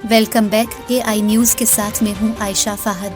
Welcome back AI news के साथ मैं हूँ आयशा फाहद।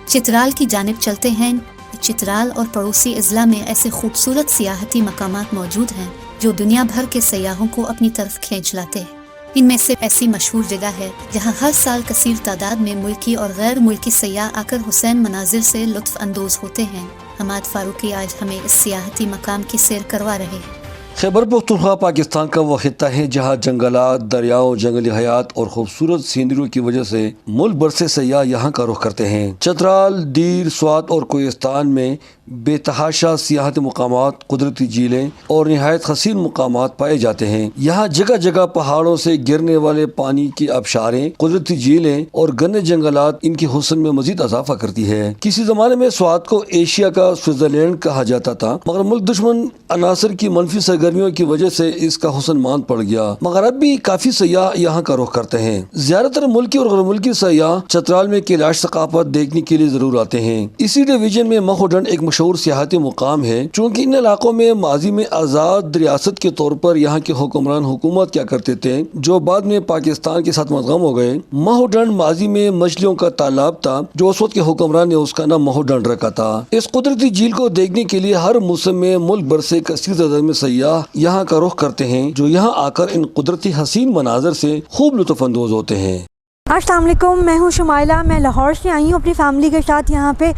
चित्राल की जानिब चलते हैं। चित्राल और पड़ोसी अजला में ऐसे खूबसूरत सियाहती मकामात मौजूद हैं जो दुनिया भर के सयाहों को अपनी तरफ खींच लाते हैं। इनमें से ऐसी मशहूर जगह है जहाँ हर साल कसीर तादाद में मुल्की और गैर मुल्की सयाह आकर हुसैन मनाजिर से लुत्फ अंदोज होते हैं। हमाद फारूकी आज हमें इस सियाहती मकाम की सैर करवा रहे हैं। खैबर पख्तूनख्वा पाकिस्तान का वह खित्ता है जहाँ जंगलात, दरियाओं, जंगली हयात और खूबसूरत सीनरियों की वजह से मुल्क भर से सयाह यहाँ का रुख करते हैं। चतराल, दीर, स्वात और कोहिस्तान में बेतहाशा सियाहती मकामात, कुदरती झीलें और नहायत हसीन मकामात पाए जाते हैं। यहाँ जगह जगह पहाड़ों से गिरने वाले पानी की आबशारें, कुदरती झीलें और घने जंगलात इनकी हुस्न में मजीद इजाफा करती है। किसी जमाने में स्वात को एशिया का स्विट्जरलैंड कहा जाता था, मगर मुल्क दुश्मन अनासर की मनफी सरगर्मियों की वजह से इसका हुस्न मांद पड़ गया। मगर अब भी काफी सयाह यहाँ का रुख करते हैं। ज्यादातर मुल्की और गैर मुल्की सयाह चतराल में कैलाश सकाफत देखने के लिए जरूर आते हैं। इसी डिवीजन में महोडंड एक मशहूर सियाहती मुकाम है। चूँकि इन इलाकों में माजी में आज़ाद रियासत के तौर पर यहाँ के हुक्मरान हुकूमत क्या करते थे, जो बाद में पाकिस्तान के साथ मुद्गम हो गए। महोडंड माजी में मछलियों का तालाब था, जो उस वक्त के हुक्मरान ने उसका नाम महोडंड रखा था। इस कुदरती झील को देखने के लिए हर मौसम में मुल्क भर से कसीर तादाद में सयाह यहाँ का रुख करते हैं, जो यहाँ आकर इन कुदरती हसीन मनाजर से खूब लुत्फ अंदोज होते हैं। अस्सलाम वालेकुम, मैं हूँ शुमाइला। मैं लाहौर से आई हूँ अपनी फैमिली के साथ यहाँ पे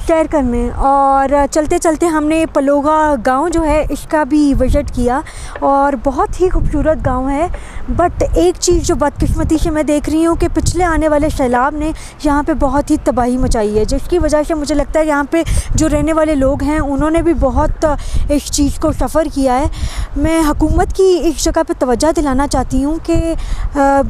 सैर करने, और चलते चलते हमने पलोगा गांव जो है इसका भी विज़िट किया और बहुत ही खूबसूरत गांव है। बट एक चीज़ जो बदकिस्मती से मैं देख रही हूँ कि पिछले आने वाले सैलाब ने यहाँ पे बहुत ही तबाही मचाई है, जिसकी वजह से मुझे लगता है यहाँ पे जो रहने वाले लोग हैं उन्होंने भी बहुत इस चीज़ को सफ़र किया है। मैं हुकूमत की इस जगह पे तवज्जो दिलाना चाहती हूँ कि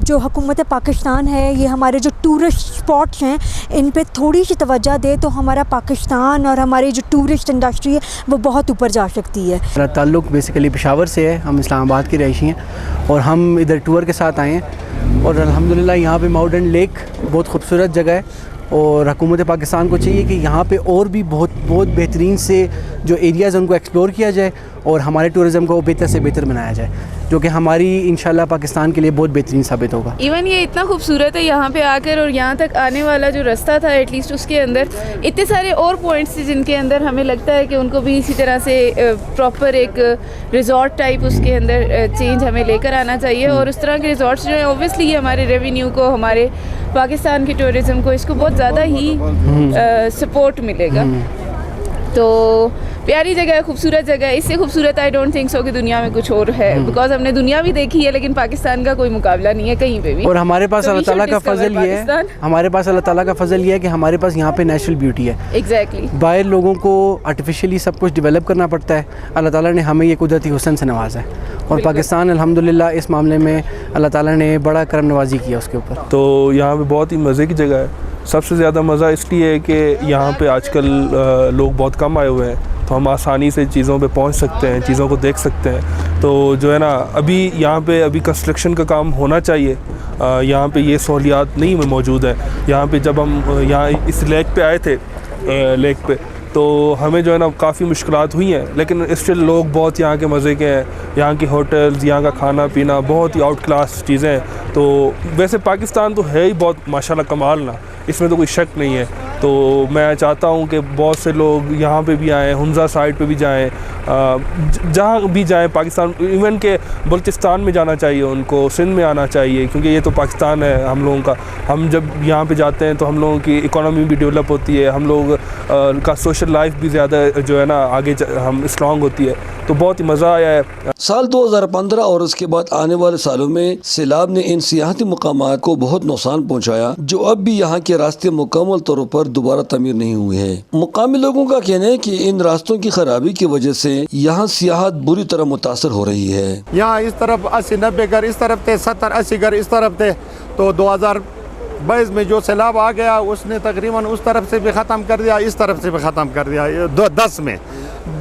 जो हुकूमत पाकिस्तान है, ये हमारे जो टूरिस्ट स्पॉट्स हैं इन पे थोड़ी सी तवज्जो दे तो हमारा पाकिस्तान और हमारी जो टूरिस्ट इंडस्ट्री है वो बहुत ऊपर जा सकती है। मेरा ताल्लुक़ बेसिकली पेशावर से है। हम इस्लामाबाद के रहिशी हैं और हम इधर टूर के साथ आए हैं और अल्हम्दुलिल्लाह यहाँ पे माउंटेन लेक बहुत खूबसूरत जगह है और हुकूमत पाकिस्तान को चाहिए कि यहाँ पे और भी बहुत बेहतरीन से जो एरियाज़ उनको एक्सप्लोर किया जाए और हमारे टूरिज़म को बेहतर से बेहतर बनाया जाए, जो कि हमारी इंशाल्लाह पाकिस्तान के लिए बहुत बेहतरीन साबित होगा। इवन ये इतना खूबसूरत है यहाँ पे आकर, और यहाँ तक आने वाला जो रास्ता था एटलीस्ट उसके अंदर इतने सारे और पॉइंट्स थे जिनके अंदर हमें लगता है कि उनको भी इसी तरह से प्रॉपर एक रिजॉर्ट टाइप उसके अंदर चेंज हमें लेकर आना चाहिए। और उस तरह के रिजॉर्ट्स जो हैं ऑब्वियसली ये हमारे रेवेन्यू को, हमारे पाकिस्तान के टूरिज़म को, इसको बहुत ज़्यादा ही सपोर्ट मिलेगा। तो प्यारी जगह है, खूबसूरत जगह है। इससे खूबसूरत आई डोंट थिंक सो कि दुनिया में कुछ और है, बिकॉज हमने दुनिया भी देखी है लेकिन पाकिस्तान का कोई मुकाबला नहीं है कहीं पे भी। और हमारे पास अल्लाह ताला का फजल ये है, हमारे पास अल्लाह ताला का फजल ये है कि हमारे पास यहाँ पे नेचुरल ब्यूटी है। एग्जैक्टली बाहर लोगों को आर्टिफिशियली सब कुछ डेवलप करना पड़ता है। अल्लाह ताला ने हमें ये कुदरती हुस्न से नवाजा है और पाकिस्तान अल्हम्दुलिल्लाह इस मामले में अल्लाह ताला ने बड़ा करम नवाजी किया उसके ऊपर। तो यहाँ पे बहुत ही मज़े की जगह है। सबसे ज़्यादा मज़ा इसलिए है कि यहाँ पे आजकल लोग बहुत कम आए हुए हैं, तो हम आसानी से चीज़ों पे पहुँच सकते हैं, चीज़ों को देख सकते हैं। तो जो है ना, अभी यहाँ पे अभी कंस्ट्रक्शन का काम होना चाहिए। यहाँ पे ये सहूलियात नहीं मौजूद है। यहाँ पे जब हम यहाँ इस लेक पे आए थे, लेक पे, तो हमें जो है ना काफ़ी मुश्किलात हुई हैं, लेकिन स्टिल लोग बहुत यहाँ के मज़े के हैं। यहाँ की होटल्स, यहाँ का खाना पीना बहुत ही आउट क्लास चीज़ें हैं। तो वैसे पाकिस्तान तो है ही बहुत माशाल्लाह कमाल ना, इसमें तो कोई शक नहीं है। तो मैं चाहता हूँ कि बहुत से लोग यहाँ पे भी आएँ, हुंजा साइड पे भी जाएँ, जहाँ भी जाएँ पाकिस्तान, इवन के बल्चिस्तान में जाना चाहिए उनको, सिंध में आना चाहिए, क्योंकि ये तो पाकिस्तान है हम लोगों का। हम जब यहाँ पे जाते हैं तो हम लोगों की इकोनॉमी भी डेवलप होती है, हम लोग का सोशल लाइफ भी ज़्यादा जो है ना आगे हम स्ट्रॉन्ग होती है। तो बहुत ही मज़ा आया है। साल 2015 और उसके बाद आने वाले सालों में सैलाब ने इन सियाहती मकामात को बहुत नुकसान पहुँचाया, जो अब भी यहाँ के रास्ते मुकम्मल तौर पर दोबारा तमीर नहीं हुए हैं। मुकामी लोगों का कहना है कि इन रास्तों की खराबी की वजह से यहाँ सियाहत बुरी तरह मुतासर हो रही है। यहाँ इस तरफ 80-90 घर इस तरफ थे, 70-80 घर इस तरफ थे। तो 2022 में जो सैलाब आ गया उसने तकरीबन उस तरफ से भी ख़त्म कर दिया, इस तरफ से भी ख़त्म कर दिया। 10 में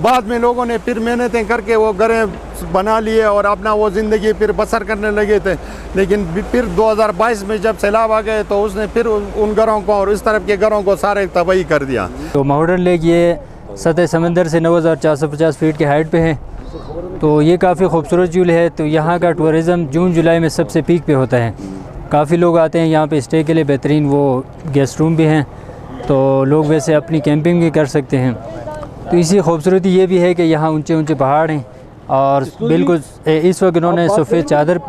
बाद में लोगों ने फिर मेहनतें करके वो घरें बना लिए और अपना वो ज़िंदगी फिर बसर करने लगे थे। लेकिन फिर 2022 में जब सैलाब आ गए तो उसने फिर उन घरों को और इस तरफ के घरों को सारे तबाही कर दिया। तो महोडंड लेक ये सतह समंदर से 9450 फीट के हाइट पे है, तो ये काफ़ी खूबसूरत झील है। तो यहाँ का टूरिज़म जून जुलाई में सबसे पीक पे होता है। काफ़ी लोग आते हैं यहाँ पे स्टे के लिए। बेहतरीन वो गेस्ट रूम भी हैं, तो लोग वैसे अपनी कैंपिंग भी कर सकते हैं। तो इसी खूबसूरती ये भी है कि यहाँ ऊंचे ऊंचे पहाड़ हैं और बिल्कुल इस वक्त इन्होंने सफ़ेद चादर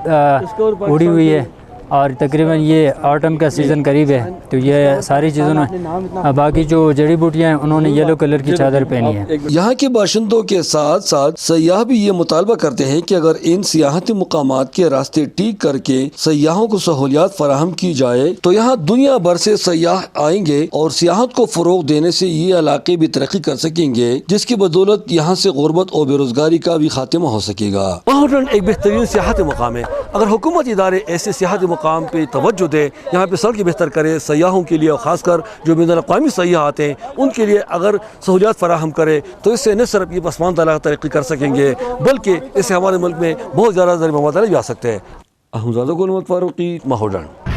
उड़ी हुई है और तकरीबन ये ऑटम का सीज़न करीब है, तो ये सारी चीज़ों में बाकी जो जड़ी बूटियाँ हैं उन्होंने येलो कलर की चादर पहनी है। यहाँ के बाशिंदों के साथ साथ सयाह भी ये मुतालबा करते हैं कि अगर इन सियाहती मुकामात के रास्ते ठीक करके सयाहों को सहूलियात फराहम की जाए तो यहाँ दुनिया भर से सयाह आएंगे और सियाहत को फ़रोग देने से ये इलाके भी तरक्की कर सकेंगे, जिसकी बदौलत यहाँ से गुर्बत और बेरोजगारी का भी खात्मा हो सकेगा। माहौडन एक बेहतरीन सियाहती मुकाम है। अगर हुकूमत इदारे ऐसे सियाहती मुकाम पे तवज्जो दे, यहाँ पे सड़कें बेहतर करे सयाहों के लिए और ख़ासकर जो बैनुल-अक़वामी सयाह आते हैं उनके लिए अगर सहूलियात फराहम करे तो इससे न सिर्फ ये पसमानदा तरक्की कर सकेंगे बल्कि इससे हमारे मुल्क में बहुत ज़्यादा ज़रिए मवाद भी आ सकते हैं। अहमद फ़ारूकी, माहौडन।